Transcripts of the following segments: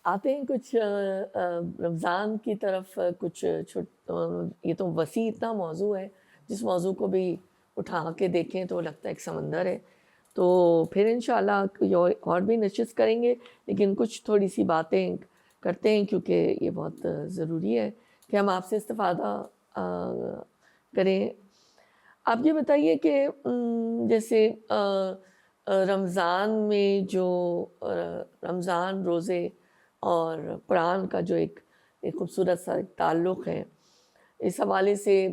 آتے ہیں کچھ رمضان کی طرف کچھ یہ تو وسیع اتنا موضوع ہے، جس موضوع کو بھی اٹھا کے دیکھیں تو لگتا ہے ایک سمندر ہے. تو پھر انشاءاللہ کوئی اور بھی نشست کریں گے، لیکن کچھ تھوڑی سی باتیں کرتے ہیں کیونکہ یہ بہت ضروری ہے کہ ہم آپ سے استفادہ کریں. آپ یہ بتائیے کہ جیسے رمضان میں جو رمضان روزے اور قرآن کا جو ایک خوبصورت سا تعلق ہے، اس حوالے سے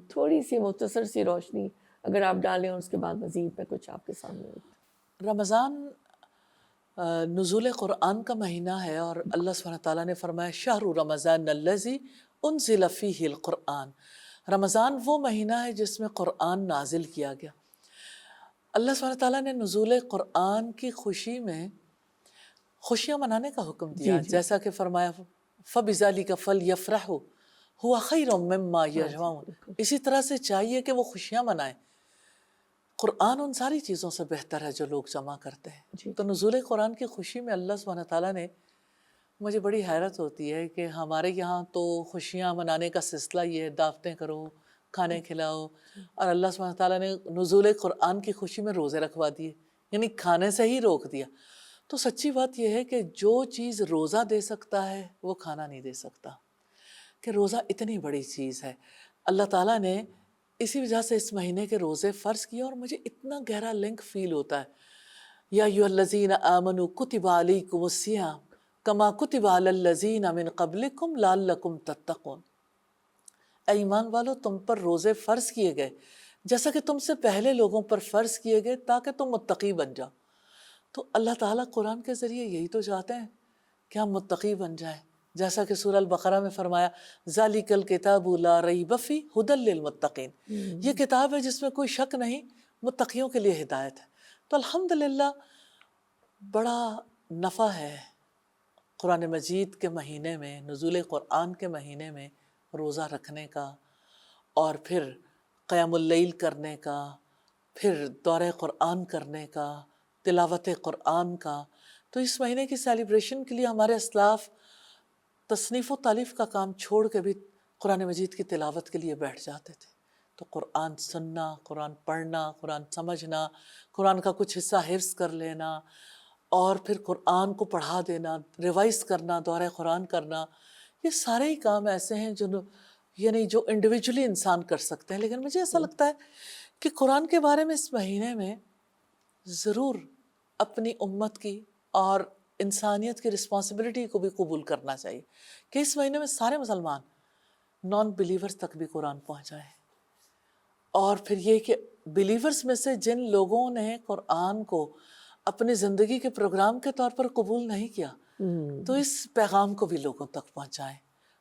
تھوڑی سی مختصر سی روشنی اگر آپ ڈالیں، اور اس کے بعد مزید میں کچھ آپ کے سامنے ہوتا. رمضان نزول قرآن کا مہینہ ہے، اور اللہ سبحانہ تعالیٰ نے فرمایا شہر رمضان الذی انزل فیہ القرآن. رمضان وہ مہینہ ہے جس میں قرآن نازل کیا گیا. اللہ سبحانہ تعالیٰ نے نزول قرآن کی خوشی میں خوشیاں منانے کا حکم دیا، جیسا کہ فرمایا فَبِذَلِكَ فَلْيَفْرَحُوا هُوَ خَيْرٌ مِّمَّا يَجْمَعُونَ. اسی طرح سے چاہیے کہ وہ خوشیاں منائیں. قرآن ان ساری چیزوں سے بہتر ہے جو لوگ جمع کرتے ہیں. تو نزول قرآن کی خوشی میں اللہ سبحانہ تعالیٰ نے، مجھے بڑی حیرت ہوتی ہے کہ ہمارے یہاں تو خوشیاں منانے کا سلسلہ یہ ہے، دعوتیں کرو، کھانے کھلاؤ، اور اللہ سبحانہ تعالیٰ نے نزول قرآن کی خوشی میں روزے رکھوا دیے، یعنی کھانے سے ہی روک دیا. تو سچی بات یہ ہے کہ جو چیز روزہ دے سکتا ہے وہ کھانا نہیں دے سکتا، کہ روزہ اتنی بڑی چیز ہے. اللہ تعالیٰ نے اسی وجہ سے اس مہینے کے روزے فرض کیا، اور مجھے اتنا گہرا لنک فیل ہوتا ہے. یا ایھا الذین آمنوا کتب علیکم الصیام کما کتب علی الذین من قبلکم لعلکم تتقون. اے ایمان والو، تم پر روزے فرض کیے گئے جیسا کہ تم سے پہلے لوگوں پر فرض کیے گئے تاکہ تم متقی بن جاؤ. تو اللہ تعالیٰ قرآن کے ذریعے یہی تو چاہتے ہیں کہ ہم متقی بن جائیں، جیسا کہ سورہ البقرہ میں فرمایا ذَلِكَ الْكِتَابُ لَا رَيْبَ فِيهِ هُدًى لِّلْمُتَّقِينَ. یہ کتاب ہے جس میں کوئی شک نہیں، متقیوں کے لیے ہدایت ہے. تو الحمدللہ بڑا نفع ہے قرآن مجید کے مہینے میں، نزول قرآن کے مہینے میں روزہ رکھنے کا، اور پھر قیام اللیل کرنے کا، پھر دورہ قرآن کرنے کا، تلاوت قرآن کا. تو اس مہینے کی سیلیبریشن کے لیے ہمارے اسلاف تصنیف و تالیف کا کام چھوڑ کے بھی قرآن مجید کی تلاوت کے لیے بیٹھ جاتے تھے. تو قرآن سننا، قرآن پڑھنا، قرآن سمجھنا، قرآن کا کچھ حصہ حفظ کر لینا، اور پھر قرآن کو پڑھا دینا، ریوائز کرنا، دورہ قرآن کرنا، یہ سارے ہی کام ایسے ہیں جو انڈیویجولی انسان کر سکتے ہیں. لیکن مجھے ایسا لگتا ہے کہ قرآن کے بارے میں اس مہینے میں ضرور اپنی امت کی اور انسانیت کی رسپانسبلٹی کو بھی قبول کرنا چاہیے کہ اس مہینے میں سارے مسلمان نان بلیورز تک بھی قرآن پہنچائیں. اور پھر یہ کہ بلیورز میں سے جن لوگوں نے قرآن کو اپنی زندگی کے پروگرام کے طور پر قبول نہیں کیا، تو اس پیغام کو بھی لوگوں تک پہنچائیں.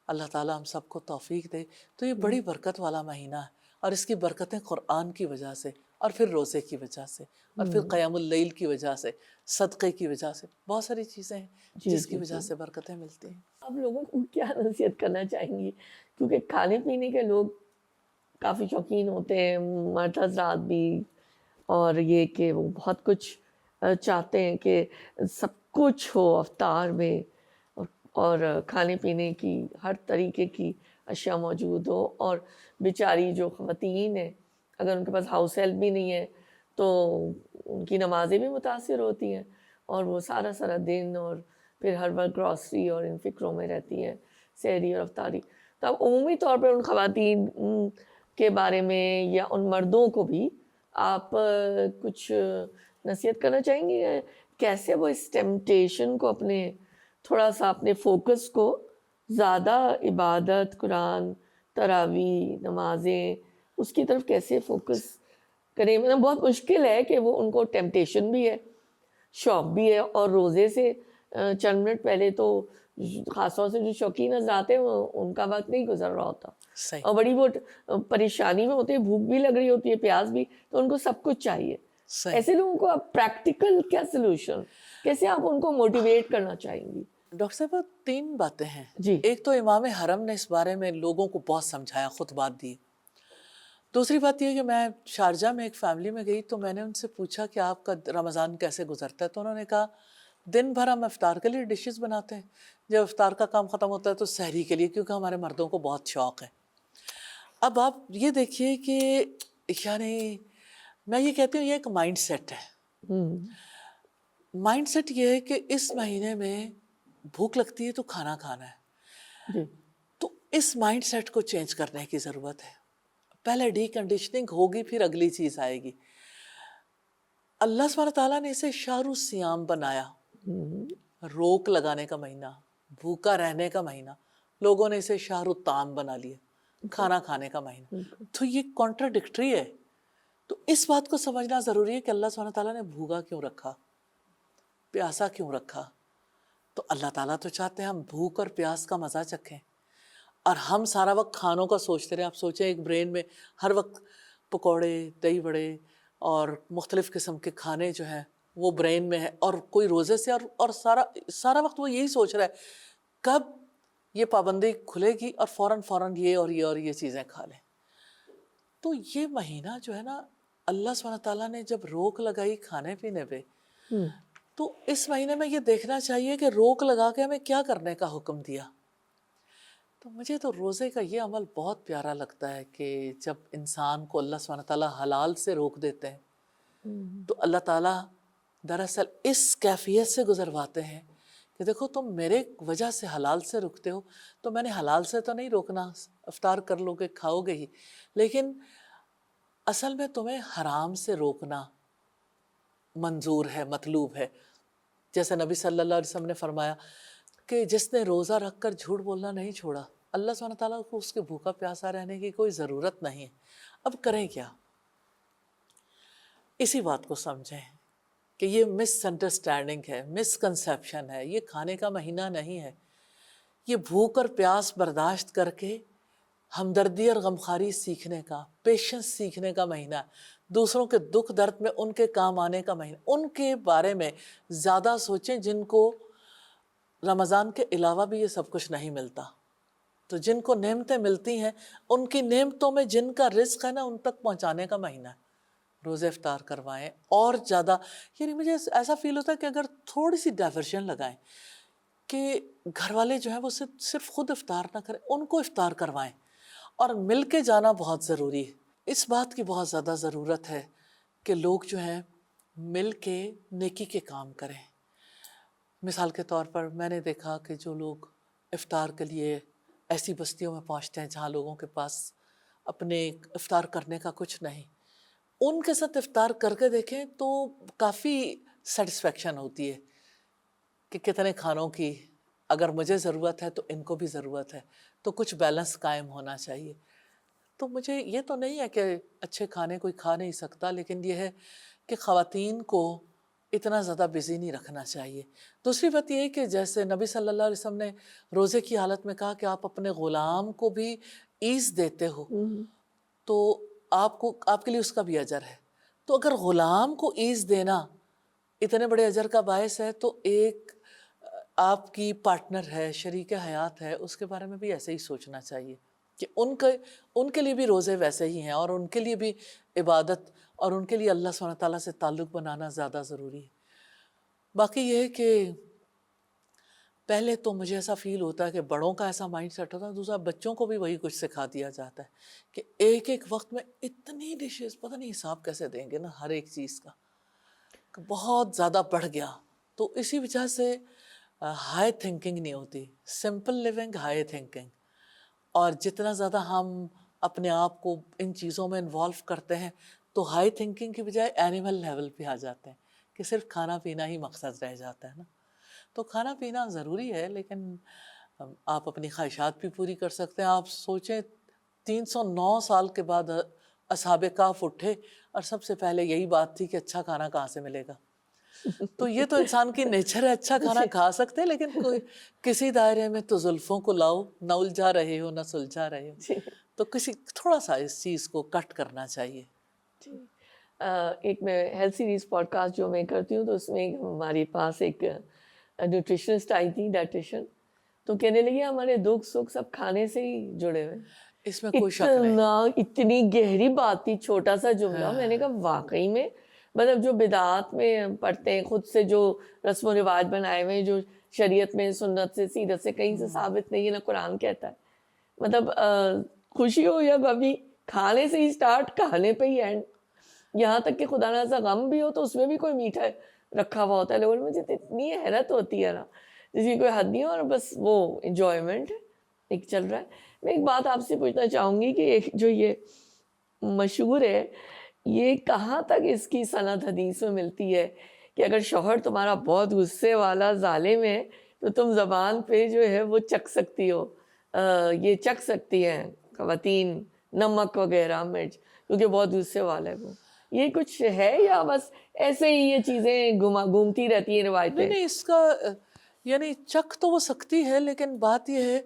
اللہ تعالیٰ ہم سب کو توفیق دے. تو یہ بڑی برکت والا مہینہ ہے، اور اس کی برکتیں قرآن کی وجہ سے، اور پھر روزے کی وجہ سے، اور پھر قیام اللیل کی وجہ سے، صدقے کی وجہ سے، بہت ساری چیزیں ہیں جس کی وجہ سے برکتیں ملتی ہیں. آپ لوگوں کو کیا نصیحت کرنا چاہیں گی؟ کیونکہ کھانے پینے کے لوگ کافی شوقین ہوتے ہیں، مرد حضرات بھی، اور یہ کہ وہ بہت کچھ چاہتے ہیں کہ سب کچھ ہو افطار میں، اور کھانے پینے کی ہر طریقے کی اشیاء موجود ہو. اور بیچاری جو خواتین ہیں، اگر ان کے پاس ہاؤس ہیلپ بھی نہیں ہے تو ان کی نمازیں بھی متاثر ہوتی ہیں، اور وہ سارا دن اور پھر ہر وقت گروسری اور ان فکروں میں رہتی ہیں، سحری اور افطاری. تو اب عمومی طور پر ان خواتین کے بارے میں یا ان مردوں کو بھی آپ کچھ نصیحت کرنا چاہیں گے، کیسے وہ اس ٹیمپٹیشن کو تھوڑا سا اپنے فوکس کو زیادہ عبادت، قرآن، تراویح، نمازیں، اس کی طرف کیسے فوکس کریں؟ مطلب بہت مشکل ہے کہ وہ ان کو ٹیمپٹیشن بھی ہے، شوق بھی ہے، اور روزے سے چند منٹ پہلے تو خاص طور سے جو شوقین حضرات ہیں ان کا وقت نہیں گزر رہا ہوتا، اور بڑی وہ پریشانی میں ہوتے ہیں، بھوک بھی لگ رہی ہوتی ہے، پیاس بھی، تو ان کو سب کچھ چاہیے. ایسے لوگوں کو آپ پریکٹیکل کیا سلوشن، کیسے آپ ان کو موٹیویٹ کرنا چاہیں گی؟ ڈاکٹر صاحبہ 3 باتیں ہیں. جی. ایک تو امام حرم نے اس بارے میں لوگوں کو بہت سمجھایا، خطبات دی. دوسری بات یہ کہ میں شارجہ میں ایک فیملی میں گئی تو میں نے ان سے پوچھا کہ آپ کا رمضان کیسے گزرتا ہے، تو انہوں نے کہا دن بھر ہم افطار کے لیے ڈشز بناتے ہیں، جب افطار کا کام ختم ہوتا ہے تو سحری کے لیے، کیونکہ ہمارے مردوں کو بہت شوق ہے۔ اب آپ یہ دیکھیے کہ یعنی میں یہ کہتی ہوں یہ ایک مائنڈ سیٹ ہے۔ مائنڈ سیٹ یہ ہے کہ اس مہینے میں بھوک لگتی ہے تو کھانا کھانا ہے، جی تو اس مائنڈ سیٹ کو چینج کرنے کی ضرورت ہے۔ پہلے ڈی کنڈیشننگ ہوگی، پھر اگلی چیز آئے گی۔ اللہ سبحانہ تعالیٰ نے اسے شہر الصیام بنایا، روک لگانے کا مہینہ، بھوکا رہنے کا مہینہ۔ لوگوں نے اسے شہر الطعام بنا لیا، کھانا کھانے کا مہینہ۔ تو یہ کانٹراڈکٹری ہے۔ تو اس بات کو سمجھنا ضروری ہے کہ اللہ سبحانہ تعالیٰ نے بھوکا کیوں رکھا، پیاسا کیوں رکھا۔ تو اللہ تعالیٰ تو چاہتے ہیں ہم بھوک اور پیاس کا مزہ چکھیں، اور ہم سارا وقت کھانوں کا سوچتے رہے۔ آپ سوچیں ایک برین میں ہر وقت پکوڑے، دہی بڑے اور مختلف قسم کے کھانے جو ہیں وہ برین میں ہے، اور کوئی روزے سے اور سارا وقت وہ یہی سوچ رہا ہے کب یہ پابندی کھلے گی اور فوراً یہ اور یہ چیزیں کھا لیں۔ تو یہ مہینہ جو ہے نا، اللہ سبحانہ تعالیٰ نے جب روک لگائی کھانے پینے پہ، تو اس مہینے میں یہ دیکھنا چاہیے کہ روک لگا کے ہمیں کیا کرنے کا حکم دیا۔ تو مجھے تو روزے کا یہ عمل بہت پیارا لگتا ہے کہ جب انسان کو اللہ سبحانہ تعالیٰ حلال سے روک دیتے ہیں تو اللہ تعالیٰ دراصل اس کیفیت سے گزرواتے ہیں کہ دیکھو تم میرے وجہ سے حلال سے رکتے ہو، تو میں نے حلال سے تو نہیں روکنا، افطار کر لو گے، کھاؤ گے ہی، لیکن اصل میں تمہیں حرام سے روکنا منظور ہے، مطلوب ہے۔ جیسے نبی صلی اللہ علیہ وسلم نے فرمایا کہ جس نے روزہ رکھ کر جھوٹ بولنا نہیں چھوڑا، اللہ سبحانہ تعالیٰ کو اس کے بھوکا پیاسا رہنے کی کوئی ضرورت نہیں ہے۔ اب کریں کیا؟ اسی بات کو سمجھیں کہ یہ مس انڈرسٹینڈنگ ہے، مس کنسیپشن ہے۔ یہ کھانے کا مہینہ نہیں ہے، یہ بھوک اور پیاس برداشت کر کے ہمدردی اور غمخواری سیکھنے کا، پیشنس سیکھنے کا مہینہ، دوسروں کے دکھ درد میں ان کے کام آنے کا مہینہ۔ ان کے بارے میں زیادہ سوچیں جن کو رمضان کے علاوہ بھی یہ سب کچھ نہیں ملتا۔ تو جن کو نعمتیں ملتی ہیں، ان کی نعمتوں میں جن کا رزق ہے نا، ان تک پہنچانے کا مہینہ ہے۔ روزے افطار کروائیں، اور زیادہ یعنی مجھے ایسا فیل ہوتا ہے کہ اگر تھوڑی سی ڈائیورشن لگائیں کہ گھر والے جو ہیں وہ صرف خود افطار نہ کریں، ان کو افطار کروائیں، اور مل کے جانا بہت ضروری ہے۔ اس بات کی بہت زیادہ ضرورت ہے کہ لوگ جو ہیں مل کے نیکی کے کام کریں۔ مثال کے طور پر میں نے دیکھا کہ جو لوگ افطار کے لیے ایسی بستیوں میں پہنچتے ہیں جہاں لوگوں کے پاس اپنے افطار کرنے کا کچھ نہیں، ان کے ساتھ افطار کر کے دیکھیں تو کافی سیٹسفیکشن ہوتی ہے کہ کتنے کھانوں کی اگر مجھے ضرورت ہے تو ان کو بھی ضرورت ہے، تو کچھ بیلنس قائم ہونا چاہیے۔ تو مجھے یہ تو نہیں ہے کہ اچھے کھانے کوئی کھا نہیں سکتا، لیکن یہ ہے کہ خواتین کو اتنا زیادہ بزی نہیں رکھنا چاہیے۔ دوسری بات یہ ہے کہ جیسے نبی صلی اللہ علیہ وسلم نے روزے کی حالت میں کہا کہ آپ اپنے غلام کو بھی ایز دیتے ہو، تو آپ کے لیے اس کا بھی اجر ہے۔ تو اگر غلام کو ایز دینا اتنے بڑے اجر کا باعث ہے، تو ایک آپ کی پارٹنر ہے، شریک حیات ہے، اس کے بارے میں بھی ایسے ہی سوچنا چاہیے کہ ان کے لیے بھی روزے ویسے ہی ہیں، اور ان کے لیے بھی عبادت اور ان کے لیے اللہ سبحانہ تعالیٰ سے تعلق بنانا زیادہ ضروری ہے۔ باقی یہ ہے کہ پہلے تو مجھے ایسا فیل ہوتا ہے کہ بڑوں کا ایسا مائنڈ سیٹ ہوتا ہے، دوسرا بچوں کو بھی وہی کچھ سکھا دیا جاتا ہے کہ ایک ایک وقت میں اتنی ڈشز، پتہ نہیں حساب کیسے دیں گے نا ہر ایک چیز کا، کہ بہت زیادہ بڑھ گیا۔ تو اسی وجہ سے ہائی تھنکنگ نہیں ہوتی، سمپل لیونگ، ہائی تھنکنگ۔ اور جتنا زیادہ ہم اپنے آپ کو ان چیزوں میں انوالو کرتے ہیں تو ہائی تھنکنگ کی بجائے اینیمل لیول پہ آ جاتے ہیں کہ صرف کھانا پینا ہی مقصد رہ جاتا ہے نا۔ تو کھانا پینا ضروری ہے، لیکن آپ اپنی خواہشات بھی پوری کر سکتے ہیں۔ آپ سوچیں 309 سال کے بعد اصحاب کہف اٹھے اور سب سے پہلے یہی بات تھی کہ اچھا کھانا کہاں سے ملے گا۔ تو یہ تو انسان کی نیچر ہے، اچھا کھانا کھا سکتے ہیں، لیکن کوئی کسی دائرے میں تو زلفوں کو لاؤ، نہ الجھا رہے ہو نہ سلجھا رہے ہو، تو تھوڑا سا اس چیز کو کٹ کرنا چاہیے۔ ایک میں ہیلتھ سیریز پوڈ کاسٹ جو میں کرتی ہوں، تو اس میں ہمارے پاس ایک نیوٹریشنسٹ آئی تھی، ڈائٹیشین، تو کہنے لگی ہمارے دکھ سکھ سب کھانے سے ہی جڑے ہوئے۔ اس میں کوئی شک نہیں۔ اتنی گہری بات تھی، چھوٹا سا جملہ، میں نے کہا واقعی میں مطلب جو بدعات میں پڑھتے ہیں، خود سے جو رسم و رواج بنائے ہوئے ہیں، جو شریعت میں سنت سے سیرت سے کہیں سے ثابت نہیں ہے، نہ قرآن کہتا ہے. مطلب خوشی ہو یا غمی، کھانے سے ہی سٹارٹ، کھانے پہ ہی اینڈ. یہاں تک کہ خدا نہ غم بھی ہو تو اس میں بھی کوئی میٹھا رکھا ہوا ہوتا ہے. لوگوں مجھے اتنی حیرت ہوتی ہے نا، جس کی کوئی حد نہیں ہے، اور بس وہ انجوائمنٹ ہے ایک چل رہا ہے. میں ایک بات آپ سے پوچھنا چاہوں گی کہ جو یہ مشہور ہے، یہ کہاں تک اس کی سند حدیث میں ملتی ہے کہ اگر شوہر تمہارا بہت غصے والا ظالم ہے تو تم زبان پہ جو ہے وہ چکھ سکتی ہو، یہ چکھ سکتی ہیں خواتین نمک وغیرہ مرچ، کیونکہ بہت غصے والا ہے وہ. یہ کچھ ہے یا بس ایسے ہی یہ چیزیں گھومتی رہتی ہیں روایتیں؟ نہیں، اس کا یعنی چکھ تو وہ سکتی ہے، لیکن بات یہ ہے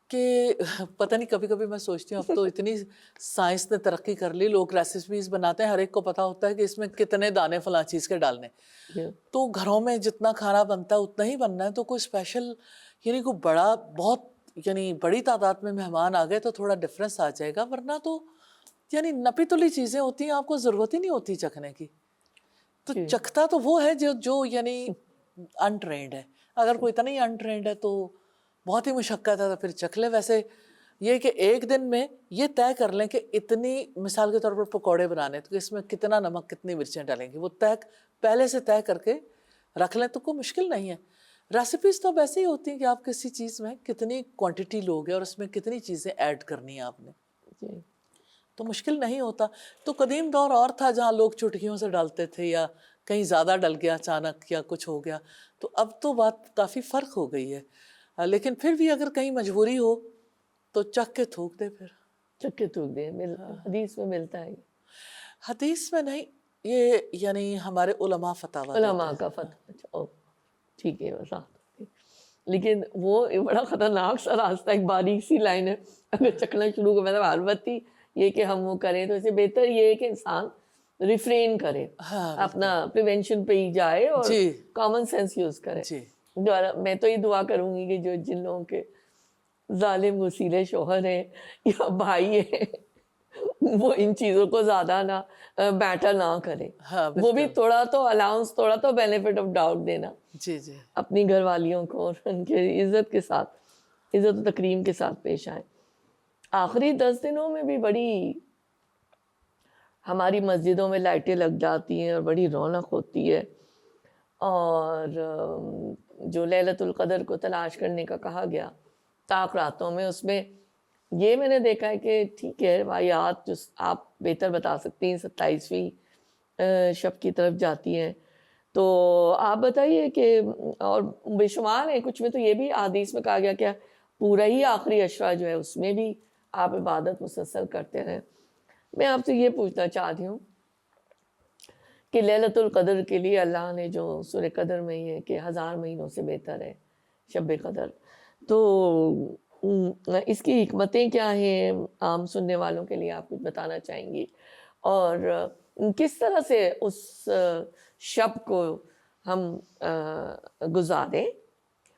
کہ پتہ نہیں، کبھی کبھی میں سوچتی ہوں اب تو اتنی سائنس نے ترقی کر لی، لوگ ریسیپیز بناتے ہیں، ہر ایک کو پتہ ہوتا ہے کہ اس میں کتنے دانے فلاں چیز کے ڈالنے. تو گھروں میں جتنا کھانا بنتا ہے اتنا ہی بننا ہے. تو کوئی اسپیشل یعنی کوئی بڑا بہت یعنی بڑی تعداد میں مہمان آ گئے تو تھوڑا ڈفرینس آ جائے گا، ورنہ تو یعنی نپی تلی چیزیں ہوتی ہیں، آپ کو ضرورت ہی نہیں ہوتی چکھنے کی. تو چکھتا تو وہ ہے جو یعنی انٹرینڈ ہے. اگر کوئی اتنا ہی انٹرینڈ ہے تو بہت ہی مشقت ہے تو پھر چکھ لے. ویسے یہ کہ ایک دن میں یہ طے کر لیں کہ اتنی، مثال کے طور پر پکوڑے بنانے تو اس میں کتنا نمک کتنی مرچیں ڈالیں گے، وہ پہلے سے طے کر کے رکھ لیں تو کوئی مشکل نہیں ہے. ریسیپیز تو اب ایسے ہی ہوتی ہیں کہ آپ کسی چیز میں کتنی کوانٹٹی لوگے اور اس میں کتنی چیزیں ایڈ کرنی ہیں آپ نے، تو مشکل نہیں ہوتا. تو قدیم دور اور تھا جہاں لوگ چٹکیوں سے ڈالتے تھے، یا کہیں زیادہ ڈل گیا اچانک یا کچھ ہو گیا. تو اب تو بات کافی فرق ہو گئی ہے. لیکن پھر بھی اگر کہیں مجبوری ہو تو چکھ کے تھوک دے. پھر چکھ کے تھوک دے، حدیث میں ملتا ہے؟ حدیث میں نہیں، یہ یعنی ہمارے علماء فتاویٰ دیتے ہیں. علماء کا فتویٰ. اچھا، ٹھیک ہے، وضاحت. لیکن وہ بڑا خطرناک سا راستہ، ایک باریک سی لائن ہے. اگر چکھنا شروع کو مطلب البتہ یہ کہ ہم وہ کریں تو اسے بہتر یہ ہے کہ انسان ریفرین کرے، اپنا پریونشن پہ ہی جائے اور کامن سینس یوز کرے. میں تو یہ دعا کروں گی کہ جن لوگوں کے ظالم غصیلے شوہر ہیں یا بھائی ہیں، وہ ان چیزوں کو زیادہ نہ بیٹر نہ کرے. وہ بھی تھوڑا تو الاؤنس، تھوڑا تو بینیفٹ آف ڈاؤٹ دینا اپنی گھر والیوں کو، اور ان کے عزت کے ساتھ، عزت و تکریم کے ساتھ پیش آئیں. آخری 10 دنوں میں بھی بڑی ہماری مسجدوں میں لائٹیں لگ جاتی ہیں اور بڑی رونق ہوتی ہے. اور جو لیلۃ القدر کو تلاش کرنے کا کہا گیا طاق راتوں میں، اس میں یہ میں نے دیکھا ہے کہ ٹھیک ہے روایات جو آپ بہتر بتا سکتی ہیں 27ویں شب کی طرف جاتی ہیں. تو آپ بتائیے کہ اور بے شمار ہیں، کچھ میں تو یہ بھی حدیث میں کہا گیا کہ پورا ہی آخری عشرہ جو ہے اس میں بھی آپ عبادت مسلسل کرتے رہیں. میں آپ سے یہ پوچھنا چاہتی ہوں کہ لیلۃ القدر کے لیے اللہ نے جو سورہ قدر میں ہی ہے کہ 1000 مہینوں سے بہتر ہے شب قدر، تو اس کی حکمتیں کیا ہیں عام سننے والوں کے لیے آپ کچھ بتانا چاہیں گی؟ اور کس طرح سے اس شب کو ہم گزاریں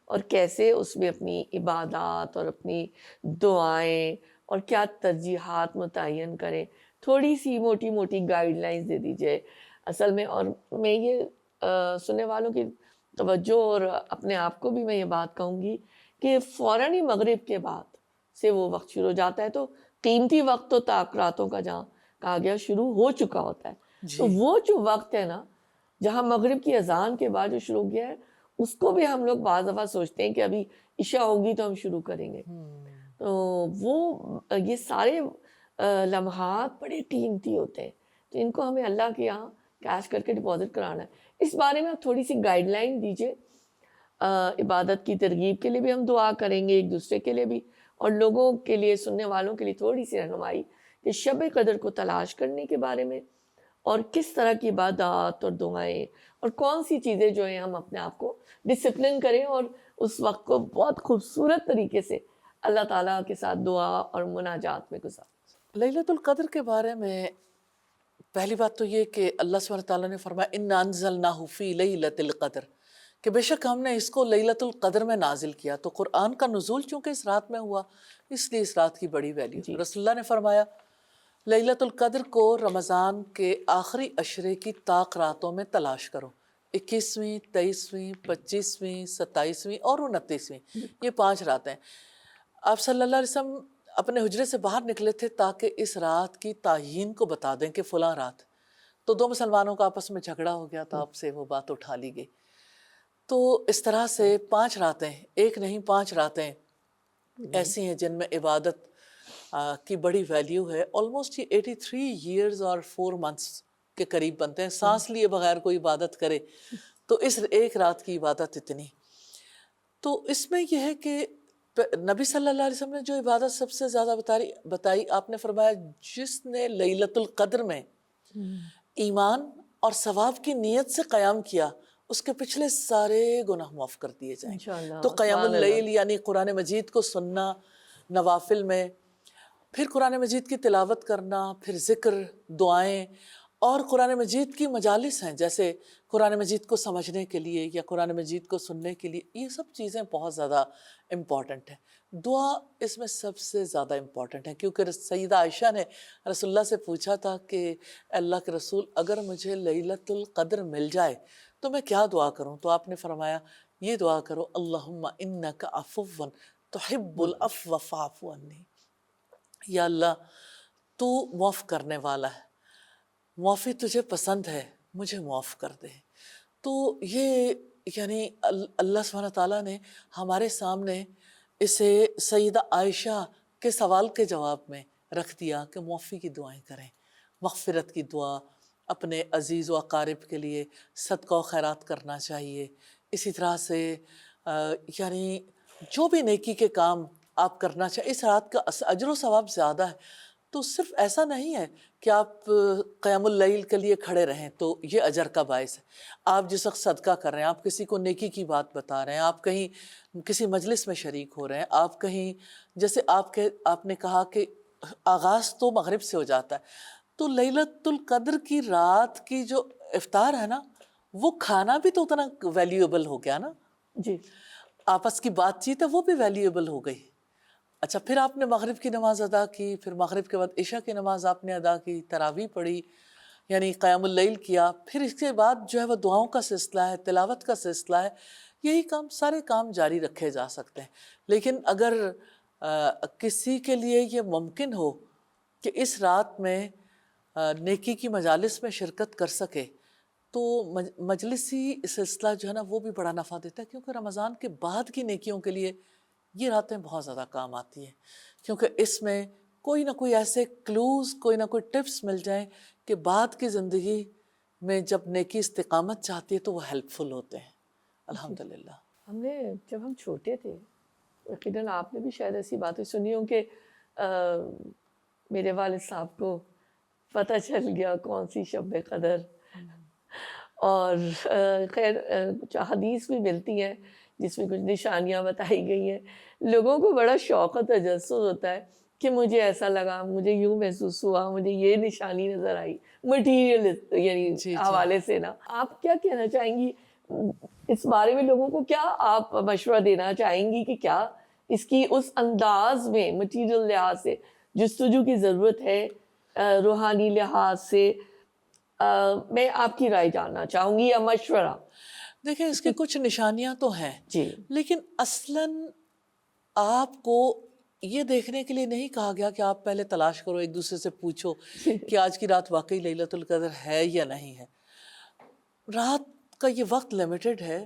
اور کیسے اس میں اپنی عبادات اور اپنی دعائیں اور کیا ترجیحات متعین کریں؟ تھوڑی سی موٹی موٹی گائیڈ لائنز دے دیجیے اصل میں. اور میں یہ سننے والوں کی توجہ اور اپنے آپ کو بھی میں یہ بات کہوں گی کہ فوراً ہی مغرب کے بعد سے وہ وقت شروع ہو جاتا ہے، تو قیمتی وقت تو طاق راتوں کا جہاں کہا گیا شروع ہو چکا ہوتا ہے. تو وہ جو وقت ہے نا جہاں مغرب کی اذان کے بعد جو شروع کیا ہے، اس کو بھی ہم لوگ بعض دفعہ سوچتے ہیں کہ ابھی عشاء ہوگی تو ہم شروع کریں گے. تو وہ یہ سارے لمحات بڑے قیمتی ہوتے ہیں، تو ان کو ہمیں اللہ کے یہاں کیش کر کے ڈپازٹ کرانا ہے. اس بارے میں آپ تھوڑی سی گائیڈ لائن دیجیے. عبادت کی ترغیب کے لیے بھی ہم دعا کریں گے، ایک دوسرے کے لیے بھی، اور لوگوں کے لیے، سننے والوں کے لیے تھوڑی سی رہنمائی کہ شب قدر کو تلاش کرنے کے بارے میں، اور کس طرح کی عبادات اور دعائیں اور کون سی چیزیں جو ہیں ہم اپنے آپ کو ڈسپلن کریں اور اس وقت کو بہت خوبصورت طریقے سے اللہ تعالیٰ کے ساتھ دعا اور مناجات میں گزاریں. لیلۃ القدر کے بارے میں پہلی بات تو یہ کہ اللہ سبحانہ تعالیٰ نے فرمایا اِنَّا أَنزَلْنَاهُ فِي لَيْلَةِ الْقَدْرِ، کہ بے شک ہم نے اس کو لیلۃ القدر میں نازل کیا. تو قرآن کا نزول چونکہ اس رات میں ہوا، اس لیے اس رات کی بڑی ویلیو. رسول اللہ نے فرمایا لیلۃ القدر کو رمضان کے آخری عشرے کی طاق راتوں میں تلاش کرو، 21ویں، 23ویں، 25ویں، 27ویں اور 29ویں، یہ 5 راتیں۔ آپ صلی اللہ علیہ وسلم اپنے حجرے سے باہر نکلے تھے تاکہ اس رات کی تعیین کو بتا دیں کہ فلاں رات، تو 2 مسلمانوں کا آپس میں جھگڑا ہو گیا تو آپ سے وہ بات اٹھا لی گئی۔ تو اس طرح سے 5 راتیں، ایک نہیں 5 راتیں ایسی ہیں جن میں عبادت کی بڑی ویلیو ہے۔ آلموسٹ یہ 83 ایئرز اور 4 منتھس کے قریب بنتے ہیں، سانس لیے بغیر کوئی عبادت کرے تو اس ایک رات کی عبادت اتنی۔ تو اس میں یہ ہے کہ نبی صلی اللہ علیہ وسلم نے جو عبادت سب سے زیادہ بتائی، آپ نے فرمایا جس نے لیلۃ القدر میں ایمان اور ثواب کی نیت سے قیام کیا اس کے پچھلے سارے گناہ معاف کر دیے جائیں۔ انشاءاللہ، تو قیام سبحان اللہ۔ اللیل یعنی قرآن مجید کو سننا نوافل میں، پھر قرآن مجید کی تلاوت کرنا، پھر ذکر، دعائیں، اور قرآن مجید کی مجالس ہیں جیسے قرآن مجید کو سمجھنے کے لیے یا قرآن مجید کو سننے کے لیے، یہ سب چیزیں بہت زیادہ امپورٹنٹ ہیں۔ دعا اس میں سب سے زیادہ امپورٹنٹ ہے، کیونکہ سیدہ عائشہ نے رسول اللہ سے پوچھا تھا کہ اللہ کے رسول اگر مجھے لیلۃ القدر مل جائے تو میں کیا دعا کروں؟ تو آپ نے فرمایا یہ دعا کرو، اللہم انک عفو تحب العفو فاعف عنی، یا اللہ تو معاف کرنے والا ہے، معافی تجھے پسند ہے، مجھے معاف کر دے۔ تو یہ یعنی اللہ سبحانہ تعالیٰ نے ہمارے سامنے اسے سیدہ عائشہ کے سوال کے جواب میں رکھ دیا کہ معافی کی دعائیں کریں، مغفرت کی دعا، اپنے عزیز و اقارب کے لیے صدقہ و خیرات کرنا چاہیے۔ اسی طرح سے یعنی جو بھی نیکی کے کام آپ کرنا چاہیے، اس رات کا اجر و ثواب زیادہ ہے۔ تو صرف ایسا نہیں ہے کہ آپ قیام اللیل کے لیے کھڑے رہیں تو یہ اجر کا باعث ہے۔ آپ جس وقت صدقہ کر رہے ہیں، آپ کسی کو نیکی کی بات بتا رہے ہیں، آپ کہیں کسی مجلس میں شریک ہو رہے ہیں، آپ کہیں جیسے آپ نے کہا کہ آغاز تو مغرب سے ہو جاتا ہے، تو لیلۃ القدر کی رات کی جو افطار ہے نا، وہ کھانا بھی تو اتنا ویلیویبل ہو گیا نا، جی، آپس کی بات چیت ہے وہ بھی ویلیویبل ہو گئی۔ اچھا، پھر آپ نے مغرب کی نماز ادا کی، پھر مغرب کے بعد عشاء کی نماز آپ نے ادا کی، تراویح پڑھی، یعنی قیام اللیل کیا، پھر اس کے بعد جو ہے وہ دعاؤں کا سلسلہ ہے، تلاوت کا سلسلہ ہے، یہی کام سارے کام جاری رکھے جا سکتے ہیں۔ لیکن اگر کسی کے لیے یہ ممکن ہو کہ اس رات میں نیکی کی مجالس میں شرکت کر سکے تو مجلسی سلسلہ جو ہے نا وہ بھی بڑا نفع دیتا ہے، کیونکہ رمضان کے بعد کی نیکیوں کے لیے یہ راتیں بہت زیادہ کام آتی ہیں، کیونکہ اس میں کوئی نہ کوئی ایسے کلوز، کوئی نہ کوئی ٹپس مل جائیں کہ بعد کی زندگی میں جب نیکی استقامت چاہتی ہے تو وہ ہیلپ فل ہوتے ہیں۔ الحمدللہ۔ جب ہم چھوٹے تھے، یقیناً آپ نے بھی شاید ایسی باتیں سنی ہوں کہ میرے والد صاحب کو پتہ چل گیا کون سی شب قدر، اور خیر حدیث بھی ملتی ہیں جس میں کچھ نشانیاں بتائی گئی ہیں۔ لوگوں کو بڑا شوق و تجسس ہوتا ہے کہ مجھے ایسا لگا، مجھے یوں محسوس ہوا، مجھے یہ نشانی نظر آئی، مٹیریل یعنی حوالے سے نا۔ آپ کیا کہنا چاہیں گی اس بارے میں؟ لوگوں کو کیا آپ مشورہ دینا چاہیں گی کہ کیا اس کی اس انداز میں مٹیریل لحاظ سے جستجو کی ضرورت ہے، روحانی لحاظ سے؟ میں آپ کی رائے جاننا چاہوں گی یا مشورہ۔ دیکھیں، اس کی کچھ نشانیاں تو ہیں، جی، لیکن اصلاً آپ کو یہ دیکھنے کے لیے نہیں کہا گیا کہ آپ پہلے تلاش کرو، ایک دوسرے سے پوچھو کہ آج کی رات واقعی لیلۃ القدر ہے یا نہیں ہے۔ رات کا یہ وقت لیمیٹڈ ہے،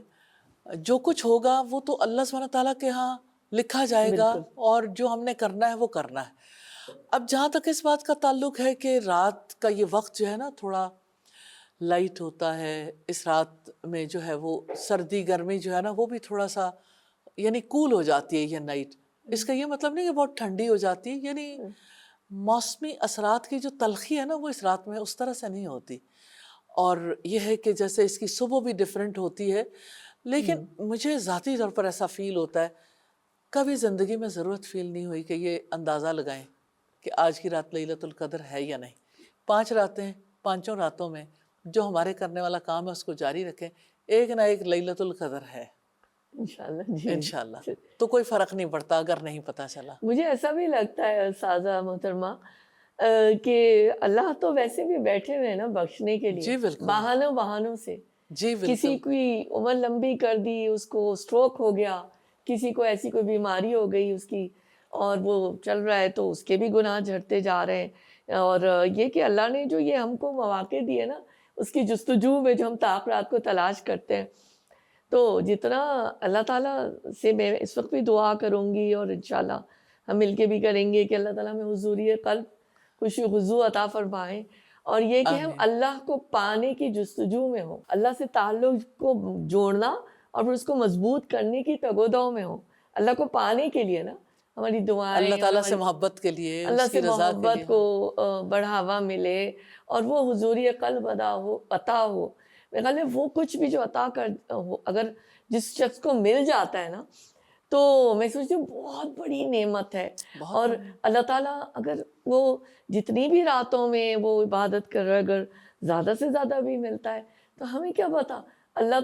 جو کچھ ہوگا وہ تو اللہ سبحانہ تعالیٰ کے ہاں لکھا جائے گا، اور جو ہم نے کرنا ہے وہ کرنا ہے۔ اب جہاں تک اس بات کا تعلق ہے کہ رات کا یہ وقت جو ہے نا تھوڑا لائٹ ہوتا ہے، اس رات میں جو ہے وہ سردی گرمی جو ہے نا وہ بھی تھوڑا سا یعنی کول ہو جاتی ہے یہ نائٹ۔ اس کا یہ مطلب نہیں کہ بہت ٹھنڈی ہو جاتی، یعنی موسمی اثرات کی جو تلخی ہے نا وہ اس رات میں اس طرح سے نہیں ہوتی، اور یہ ہے کہ جیسے اس کی صبح بھی ڈیفرنٹ ہوتی ہے۔ لیکن مجھے ذاتی طور پر ایسا فیل ہوتا ہے، کبھی زندگی میں ضرورت فیل نہیں ہوئی کہ یہ اندازہ لگائیں کہ آج کی رات لیلۃ القدر ہے یا نہیں۔ 5 راتیں، 5 راتوں میں جو ہمارے کرنے والا کام ہے اس کو جاری رکھیں، ایک نہ ایک لیلۃ القدر ہے انشاءاللہ۔ جی، انشاءاللہ، تو کوئی فرق نہیں پڑتا اگر نہیں پتہ چلا۔ مجھے ایسا بھی لگتا ہے استاذہ محترمہ کہ اللہ تو ویسے بھی بیٹھے ہوئے ہیں نا بخشنے کے جی لیے، بالکل، بہانوں سے. جی کسی بالکل، کی عمر لمبی کر دی، اس کو اسٹروک ہو گیا، کسی کو ایسی کوئی بیماری ہو گئی اس کی اور وہ چل رہا ہے تو اس کے بھی گناہ جھڑتے جا رہے ہیں. اور یہ کہ اللہ نے جو یہ ہم کو مواقع دیے نا اس کی جستجو میں جو ہم طاق رات کو تلاش کرتے ہیں، تو جتنا اللہ تعالیٰ سے میں اس وقت بھی دعا کروں گی اور انشاءاللہ ہم مل کے بھی کریں گے کہ اللہ تعالیٰ ہمیں حضوری قلب خوشی خضوع عطا فرمائیں، اور یہ کہ ہم آمین، اللہ کو پانے کی جستجو میں ہوں، اللہ سے تعلق کو جوڑنا اور پھر اس کو مضبوط کرنے کی تگ و دو میں ہوں. اللہ کو پانے کے لیے نا ہماری اللہ دعائیں اور تعالیٰ سے ہماری محبت کے لیے، اللہ اس سے کی رضا کے لیے، محبت کو ہاں، بڑھاوا ملے اور وہ حضوری قلب عطا ہو. میرے خیال ہے وہ کچھ بھی جو عطا کر ہو اگر جس شخص کو مل جاتا ہے نا تو میں سوچتی ہوں بہت بڑی نعمت ہے. بہت اور بڑی، اللہ تعالیٰ اگر وہ جتنی بھی راتوں میں وہ عبادت کر رہا ہے اگر زیادہ سے زیادہ بھی ملتا ہے تو ہمیں کیا پتا. اللہ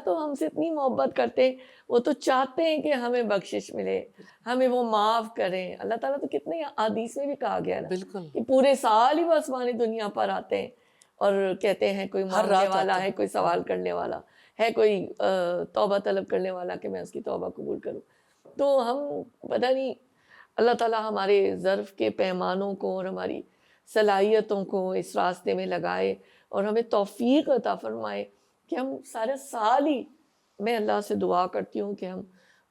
تو ہم سے اتنی محبت کرتے ہیں، وہ تو چاہتے ہیں کہ ہمیں بخشش ملے، ہمیں وہ معاف کریں. اللہ تعالیٰ تو کتنے احادیث میں بھی کہا گیا نا بالکل، کہ پورے سال ہی وہ آسمانی دنیا پر آتے ہیں اور کہتے ہیں کوئی ہر مانگنے رات والا آتے ہے، کوئی ہیں، سوال کرنے والا ہے، کوئی توبہ طلب کرنے والا کہ میں اس کی توبہ قبول کروں. تو ہم پتہ نہیں اللہ تعالیٰ ہمارے ظرف کے پیمانوں کو اور ہماری صلاحیتوں کو اس راستے میں لگائے اور ہمیں توفیق عطا فرمائے کہ ہم سارے سال ہی، میں اللہ سے دعا کرتی ہوں کہ ہم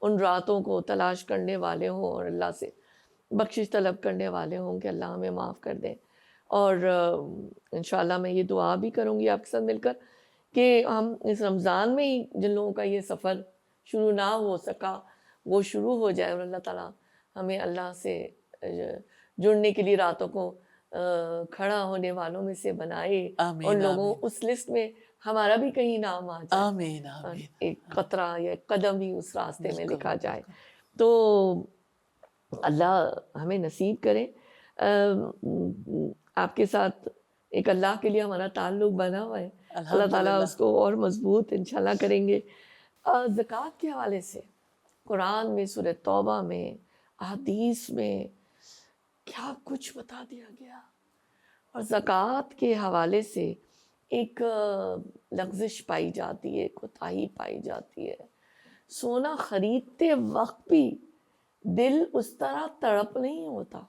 ان راتوں کو تلاش کرنے والے ہوں اور اللہ سے بخشش طلب کرنے والے ہوں کہ اللہ ہمیں معاف کر دیں. اور انشاءاللہ میں یہ دعا بھی کروں گی آپ کے ساتھ مل کر کہ ہم اس رمضان میں ہی جن لوگوں کا یہ سفر شروع نہ ہو سکا وہ شروع ہو جائے اور اللہ تعالیٰ ہمیں اللہ سے جڑنے کے لیے راتوں کو کھڑا ہونے والوں میں سے بنائے، اور آمین، لوگوں آمین، اس لسٹ میں ہمارا بھی کہیں نام آ جائے آمین، اور آمین، ایک قطرہ یا ایک قدم ہی اس راستے میں بالکل، لکھا جائے. بالکل، تو اللہ ہمیں نصیب کرے. آپ کے ساتھ ایک اللہ کے لیے ہمارا تعلق بنا ہوا ہے، اللہ تعالیٰ الحمدللہ، اس کو اور مضبوط انشاءاللہ کریں گے. زکوٰۃ کے حوالے سے قرآن میں، سورہ توبہ میں، احادیث میں کیا کچھ بتا دیا گیا. اور زکوٰۃ کے حوالے سے ایک لغزش پائی جاتی ہے، کوتاہی پائی جاتی ہے. سونا خریدتے وقت بھی دل اس طرح تڑپ نہیں ہوتا.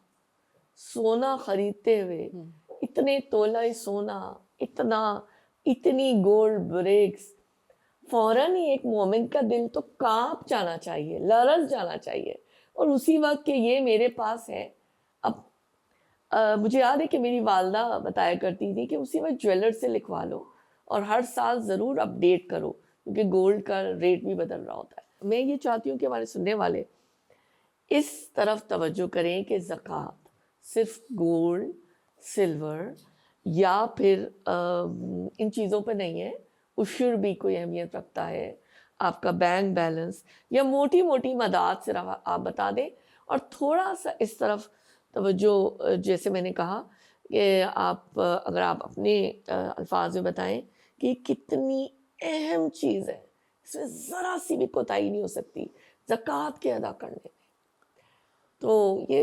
سونا خریدتے ہوئے اتنے تولہ سونا، اتنی گولڈ بریکس، فوراً ہی ایک مومن کا دل تو کانپ جانا چاہیے، لرز جانا چاہیے. اور اسی وقت کہ یہ میرے پاس ہے. اب مجھے یاد ہے کہ میری والدہ بتایا کرتی تھی کہ اسی وقت جویلر سے لکھوا لو اور ہر سال ضرور اپ ڈیٹ کرو کیونکہ گولڈ کا ریٹ بھی بدل رہا ہوتا ہے. میں یہ چاہتی ہوں کہ ہمارے سننے والے اس طرف توجہ کریں کہ زکوٰۃ صرف گولڈ، سلور یا پھر ان چیزوں پہ نہیں ہے. عشر بھی کوئی اہمیت رکھتا ہے، آپ کا بینک بیلنس یا موٹی موٹی مداد صرف آپ بتا دیں. اور تھوڑا سا اس طرف توجہ، جیسے میں نے کہا کہ آپ اگر آپ اپنے الفاظ میں بتائیں کہ کتنی اہم چیز ہے، اس میں ذرا سی بھی کوتاہی نہیں ہو سکتی زکوٰۃ کے ادا کرنے میں. تو یہ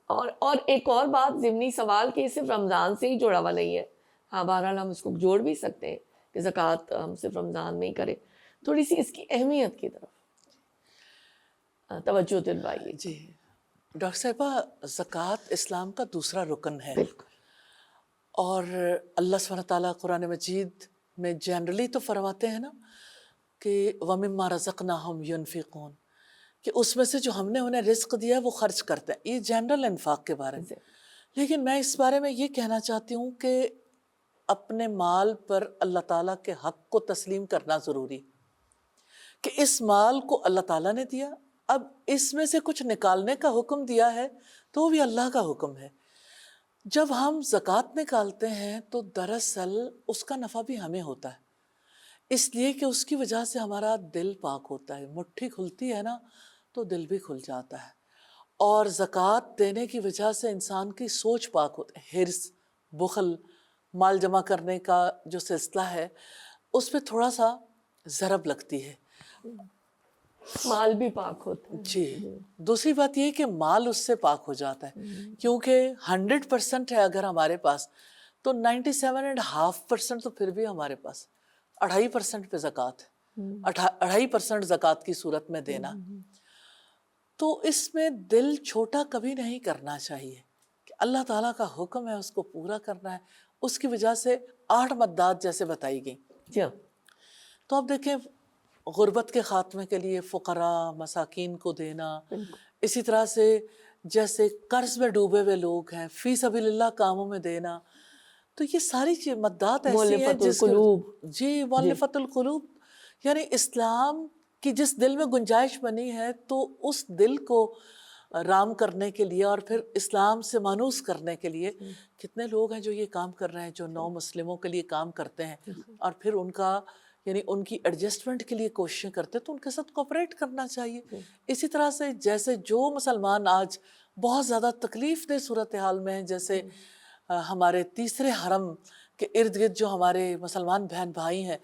اور ایک اور بات ضمنی سوال کہ یہ صرف رمضان سے ہی جڑا ہوا نہیں ہے. ہاں بہرحال ہم اس کو جوڑ بھی سکتے ہیں کہ زکوٰۃ ہم صرف رمضان میں ہی کریں. تھوڑی سی اس کی اہمیت کی طرف توجہ دلوائیے. جی ڈاکٹر صاحبہ، زکوٰۃ اسلام کا دوسرا رکن ہے، بالکل اور اللہ سبحانہ تعالیٰ قرآن مجید میں جنرلی تو فرماتے ہیں نا کہ وَمِمَّا رَزَقْنَاهُمْ يُنْفِقُونَ، کہ اس میں سے جو ہم نے انہیں رزق دیا ہے وہ خرچ کرتے ہیں. یہ جنرل انفاق کے بارے میں. لیکن میں اس بارے میں یہ کہنا چاہتی ہوں کہ اپنے مال پر اللہ تعالیٰ کے حق کو تسلیم کرنا ضروری، کہ اس مال کو اللہ تعالیٰ نے دیا، اب اس میں سے کچھ نکالنے کا حکم دیا ہے تو وہ بھی اللہ کا حکم ہے. جب ہم زکوٰۃ نکالتے ہیں تو دراصل اس کا نفع بھی ہمیں ہوتا ہے، اس لیے کہ اس کی وجہ سے ہمارا دل پاک ہوتا ہے. مٹھی کھلتی ہے نا تو دل بھی کھل جاتا ہے. اور زکوٰۃ دینے کی وجہ سے انسان کی سوچ پاک ہوتی ہے. حرص، بخل، مال جمع کرنے کا جو سلسلہ ہے اس پہ تھوڑا سا ضرب لگتی ہے. مال بھی پاک ہوتا ہے. جی. دوسری بات یہ کہ مال اس سے پاک ہو جاتا ہے کیونکہ 100% ہے اگر ہمارے پاس تو 97.5% تو پھر بھی ہمارے پاس 2.5% پہ زکوٰۃ ہے. 2.5% زکوٰۃ کی صورت میں دینا. تو اس میں دل چھوٹا کبھی نہیں کرنا چاہیے کہ اللہ تعالیٰ کا حکم ہے اس کو پورا کرنا ہے. اس کی وجہ سے 8 مدات جیسے بتائی گئی. جی. تو اب دیکھیں غربت کے خاتمے کے لیے فقراء مساکین کو دینا، اسی طرح سے جیسے قرض میں ڈوبے ہوئے لوگ ہیں فی سبیل اللہ کاموں میں دینا. تو یہ ساری مدات ایسی ہیں مؤلفۃ جس القلوب. جی مؤلفۃ القلوب، یعنی اسلام کی جس دل میں گنجائش بنی ہے تو اس دل کو رام کرنے کے لیے اور پھر اسلام سے مانوس کرنے کے لیے کتنے لوگ ہیں جو یہ کام کر رہے ہیں، جو نو مسلموں کے لیے کام کرتے ہیں اور پھر ان کا یعنی ان کی ایڈجسٹمنٹ کے لیے کوششیں کرتے ہیں، تو ان کے ساتھ کوپریٹ کرنا چاہیے. اسی طرح سے جیسے جو مسلمان آج بہت زیادہ تکلیف دہ صورتحال میں ہیں، جیسے ہمارے تیسرے حرم کے ارد گرد جو ہمارے مسلمان بہن بھائی ہیں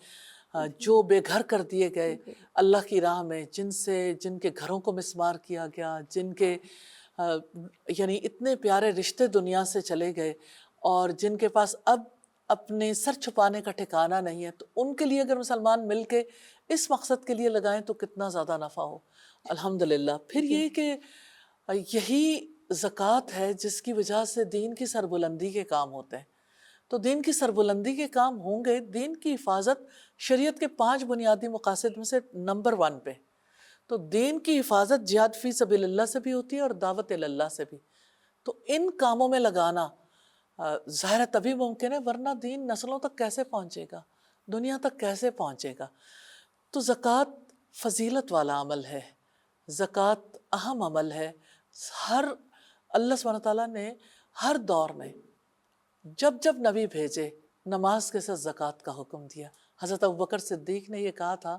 جو بے گھر کر دیے گئے اللہ کی راہ میں، جن کے گھروں کو مسمار کیا گیا، جن کے یعنی اتنے پیارے رشتے دنیا سے چلے گئے اور جن کے پاس اب اپنے سر چھپانے کا ٹھکانہ نہیں ہے، تو ان کے لیے اگر مسلمان مل کے اس مقصد کے لیے لگائیں تو کتنا زیادہ نفع ہو. الحمدللہ. پھر یہ کہ یہی زکوٰۃ ہے جس کی وجہ سے دین کی سربلندی کے کام ہوتے ہیں. تو دین کی سربلندی کے کام ہوں گے، دین کی حفاظت شریعت کے 5 بنیادی مقاصد میں سے نمبر 1 پہ. تو دین کی حفاظت جہاد فی سبیل اللہ سے بھی ہوتی ہے اور دعوت اللہ سے بھی. تو ان کاموں میں لگانا ظاہر تبھی ممکن ہے، ورنہ دین نسلوں تک کیسے پہنچے گا، دنیا تک کیسے پہنچے گا. تو زکوٰۃ فضیلت والا عمل ہے، زکوٰۃ اہم عمل ہے. اللہ سبحانہ تعالیٰ نے ہر دور میں جب جب نبی بھیجے نماز کے ساتھ زکوٰۃ کا حکم دیا. حضرت ابوبکر صدیق نے یہ کہا تھا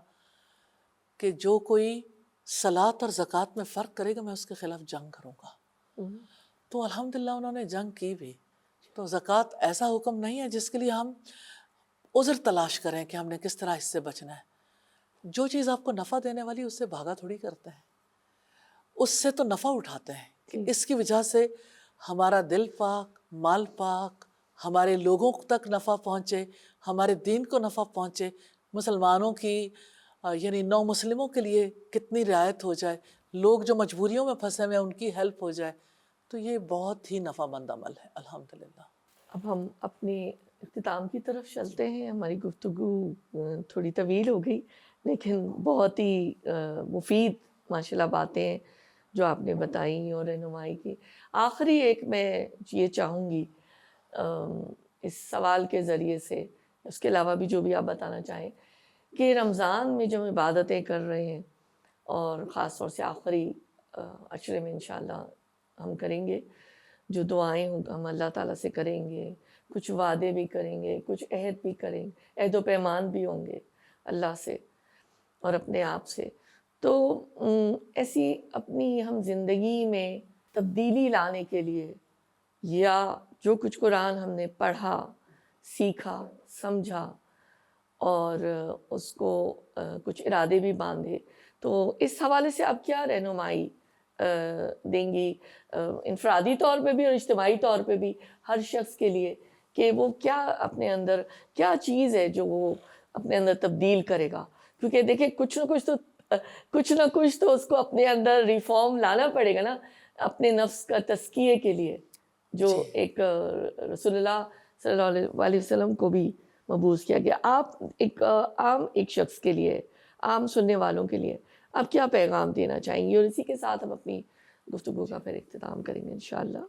کہ جو کوئی صلاۃ اور زکوٰۃ میں فرق کرے گا میں اس کے خلاف جنگ کروں گا. تو الحمدللہ انہوں نے جنگ کی بھی. تو زکوٰۃ ایسا حکم نہیں ہے جس کے لیے ہم عذر تلاش کریں کہ ہم نے کس طرح اس سے بچنا ہے. جو چیز آپ کو نفع دینے والی اس سے بھاگا تھوڑی کرتے ہیں، اس سے تو نفع اٹھاتے ہیں کہ اس کی وجہ سے ہمارا دل پاک، مال پاک، ہمارے لوگوں تک نفع پہنچے، ہمارے دین کو نفع پہنچے، مسلمانوں کی یعنی نو مسلموں کے لیے کتنی رعایت ہو جائے، لوگ جو مجبوریوں میں پھنسے ہوئے ہیں ان کی ہیلپ ہو جائے. تو یہ بہت ہی نفع مند عمل ہے الحمدللہ. اب ہم اپنے اختتام کی طرف چلتے ہیں. ہماری گفتگو تھوڑی طویل ہو گئی لیکن بہت ہی مفید ماشاءاللہ باتیں ہیں جو آپ نے بتائیں اور رہنمائی کی. آخری ایک میں یہ چاہوں گی اس سوال کے ذریعے سے، اس کے علاوہ بھی جو بھی آپ بتانا چاہیں، کہ رمضان میں جو ہم عبادتیں کر رہے ہیں اور خاص طور سے آخری عشرے میں انشاءاللہ ہم کریں گے، جو دعائیں ہم اللہ تعالیٰ سے کریں گے، کچھ وعدے بھی کریں گے، کچھ عہد بھی کریں گے، عہد و پیمان بھی ہوں گے اللہ سے اور اپنے آپ سے. تو ایسی اپنی ہم زندگی میں تبدیلی لانے کے لیے یا جو کچھ قرآن ہم نے پڑھا، سیکھا، سمجھا اور اس کو کچھ ارادے بھی باندھے، تو اس حوالے سے آپ کیا رہنمائی دیں گی انفرادی طور پہ بھی اور اجتماعی طور پہ بھی ہر شخص کے لیے، کہ وہ کیا اپنے اندر کیا چیز ہے جو وہ اپنے اندر تبدیل کرے گا؟ کیونکہ دیکھیں کچھ نہ کچھ تو اس کو اپنے اندر ریفارم لانا پڑے گا نا، اپنے نفس کا تزکیے کے لیے، جو ایک رسول اللہ صلی اللہ علیہ وسلم کو بھی مبعوث کیا گیا. آپ ایک عام ایک شخص کے لیے، عام سننے والوں کے لیے آپ کیا پیغام دینا چاہیں گے؟ اور اسی کے ساتھ ہم اپنی گفتگو کا پھر اختتام کریں گے انشاءاللہ.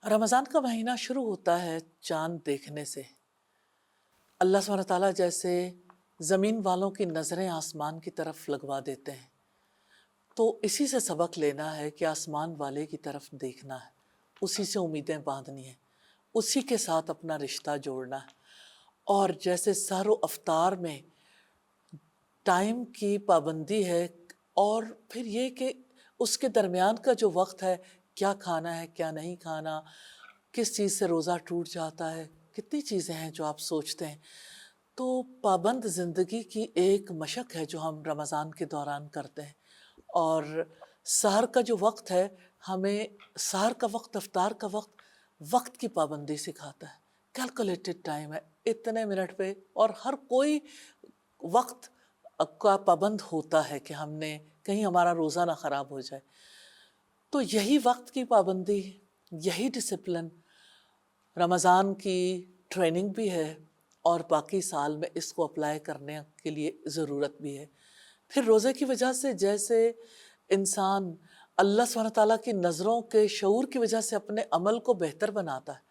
رمضان کا مہینہ شروع ہوتا ہے چاند دیکھنے سے. اللہ سبحانہ تعالیٰ جیسے زمین والوں کی نظریں آسمان کی طرف لگوا دیتے ہیں، تو اسی سے سبق لینا ہے کہ آسمان والے کی طرف دیکھنا ہے، اسی سے امیدیں باندھنی ہیں، اسی کے ساتھ اپنا رشتہ جوڑنا ہے. اور جیسے سحر و افطار میں ٹائم کی پابندی ہے، اور پھر یہ کہ اس کے درمیان کا جو وقت ہے، کیا کھانا ہے کیا نہیں کھانا، کس چیز سے روزہ ٹوٹ جاتا ہے، کتنی چیزیں ہیں جو آپ سوچتے ہیں. تو پابند زندگی کی ایک مشق ہے جو ہم رمضان کے دوران کرتے ہیں، اور سحر کا جو وقت ہے ہمیں سحر کا وقت، افطار کا وقت، وقت کی پابندی سکھاتا ہے. کیلکولیٹڈ ٹائم ہے، اتنے منٹ پہ، اور ہر کوئی وقت کا پابند ہوتا ہے کہ ہم نے کہیں ہمارا روزہ نہ خراب ہو جائے. تو یہی وقت کی پابندی، یہی ڈسپلن رمضان کی ٹریننگ بھی ہے، اور باقی سال میں اس کو اپلائی کرنے کے لیے ضرورت بھی ہے. پھر روزے کی وجہ سے جیسے انسان اللہ سبحانہ تعالیٰ کی نظروں کے شعور کی وجہ سے اپنے عمل کو بہتر بناتا ہے،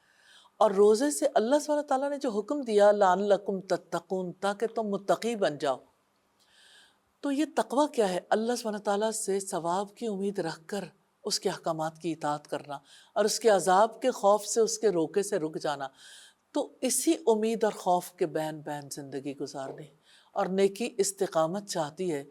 اور روزے سے اللہ سبحانہ تعالیٰ نے جو حکم دیا لعلکم تتقون، تاکہ تم متقی بن جاؤ. تو یہ تقویٰ کیا ہے؟ اللہ سبحانہ تعالیٰ سے ثواب کی امید رکھ کر اس کے احکامات کی اطاعت کرنا، اور اس کے عذاب کے خوف سے اس کے روکے سے رک جانا. تو اسی امید اور خوف کے بین بین زندگی گزارنی. اور نیکی استقامت چاہتی ہے،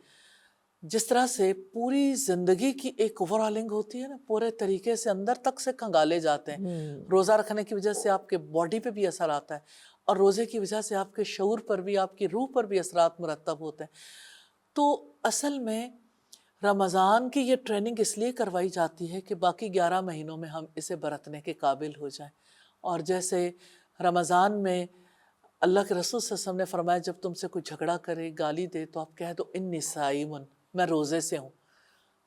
جس طرح سے پوری زندگی کی ایک اوورالنگ ہوتی ہے نا، پورے طریقے سے اندر تک سے کھنگالے جاتے ہیں. روزہ رکھنے کی وجہ سے آپ کے باڈی پہ بھی اثر آتا ہے، اور روزے کی وجہ سے آپ کے شعور پر بھی، آپ کی روح پر بھی اثرات مرتب ہوتے ہیں. تو اصل میں رمضان کی یہ ٹریننگ اس لیے کروائی جاتی ہے کہ باقی 11 مہینوں میں ہم اسے برتنے کے قابل ہو جائیں. اور جیسے رمضان میں اللہ کے رسول صلی اللہ علیہ وسلم نے فرمایا، جب تم سے کوئی جھگڑا کرے، گالی دے، تو آپ کہہ دو انی صائم، میں روزے سے ہوں.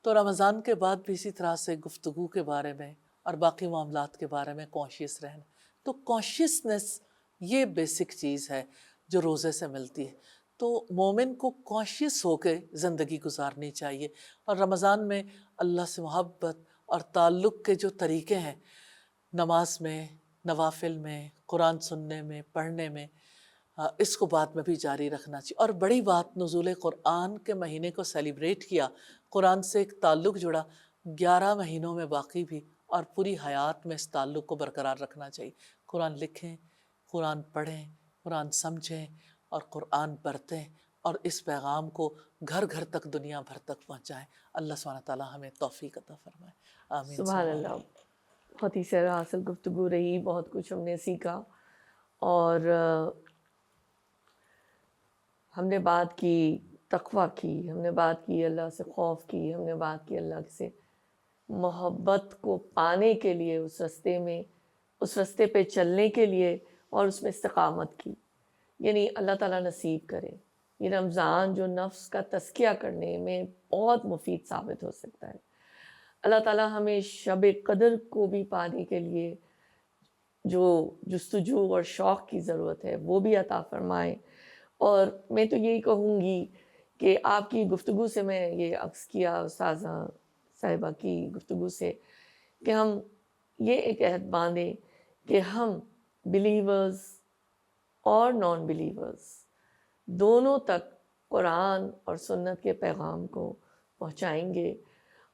تو رمضان کے بعد بھی اسی طرح سے گفتگو کے بارے میں اور باقی معاملات کے بارے میں کانشیس رہنا. تو کانشیسنس یہ بیسک چیز ہے جو روزے سے ملتی ہے. تو مومن کو کانشیس ہو کے زندگی گزارنی چاہیے. اور رمضان میں اللہ سے محبت اور تعلق کے جو طریقے ہیں، نماز میں، نوافل میں، قرآن سننے میں، پڑھنے میں، اس کو بعد میں بھی جاری رکھنا چاہیے. اور بڑی بات، نزول قرآن کے مہینے کو سیلیبریٹ کیا، قرآن سے ایک تعلق جڑا، 11 مہینوں میں باقی بھی، اور پوری حیات میں اس تعلق کو برقرار رکھنا چاہیے. قرآن لکھیں، قرآن پڑھیں، قرآن سمجھیں، اور قرآن پڑھتے، اور اس پیغام کو گھر گھر تک، دنیا بھر تک پہنچائیں. اللہ سبحانہ تعالیٰ ہمیں توفیق عطا فرمائے. آمین. سبحان اللہ. بہت ہی سیر حاصل گفتگو رہی، بہت کچھ ہم نے سیکھا، اور ہم نے بات کی تقویٰ کی، ہم نے بات کی اللہ سے خوف کی، ہم نے بات کی اللہ سے محبت کو پانے کے لیے، اس رستے میں، اس رستے پہ چلنے کے لیے، اور اس میں استقامت کی. یعنی اللہ تعالیٰ نصیب کرے یہ رمضان جو نفس کا تزکیہ کرنے میں بہت مفید ثابت ہو سکتا ہے. اللہ تعالیٰ ہمیں شب قدر کو بھی پانے کے لیے جو جستجو اور شوق کی ضرورت ہے وہ بھی عطا فرمائے. اور میں تو یہی کہوں گی کہ آپ کی گفتگو سے میں یہ عکس کیا، استاذہ صاحبہ کی گفتگو سے، کہ ہم یہ ایک عہد باندھیں کہ ہم بلیورز اور نان بلیورز دونوں تک قرآن اور سنت کے پیغام کو پہنچائیں گے.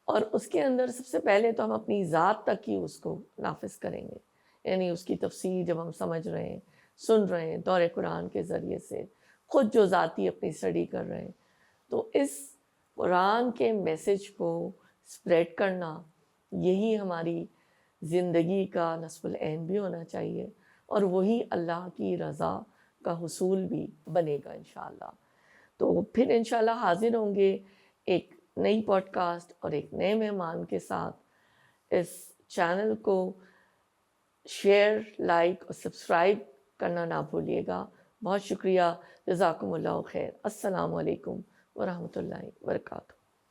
اور اس کے اندر سب سے پہلے تو ہم اپنی ذات تک ہی اس کو نافذ کریں گے. یعنی اس کی تفسیر جب ہم سمجھ رہے ہیں، سن رہے ہیں دور قرآن کے ذریعے سے، خود جو ذاتی اپنی اسٹڈی کر رہے ہیں، تو اس قرآن کے میسج کو اسپریڈ کرنا، یہی ہماری زندگی کا نصب العین بھی ہونا چاہیے، اور وہی اللہ کی رضا کا حصول بھی بنے گا انشاءاللہ. تو پھر انشاءاللہ حاضر ہوں گے ایک نئی پوڈ کاسٹ اور ایک نئے مہمان کے ساتھ. اس چینل کو شیئر، لائک اور سبسکرائب کرنا نہ بھولیے گا. بہت شکریہ. جزاکم اللہ خیر. السلام علیکم ورحمۃ اللہ وبرکاتہ.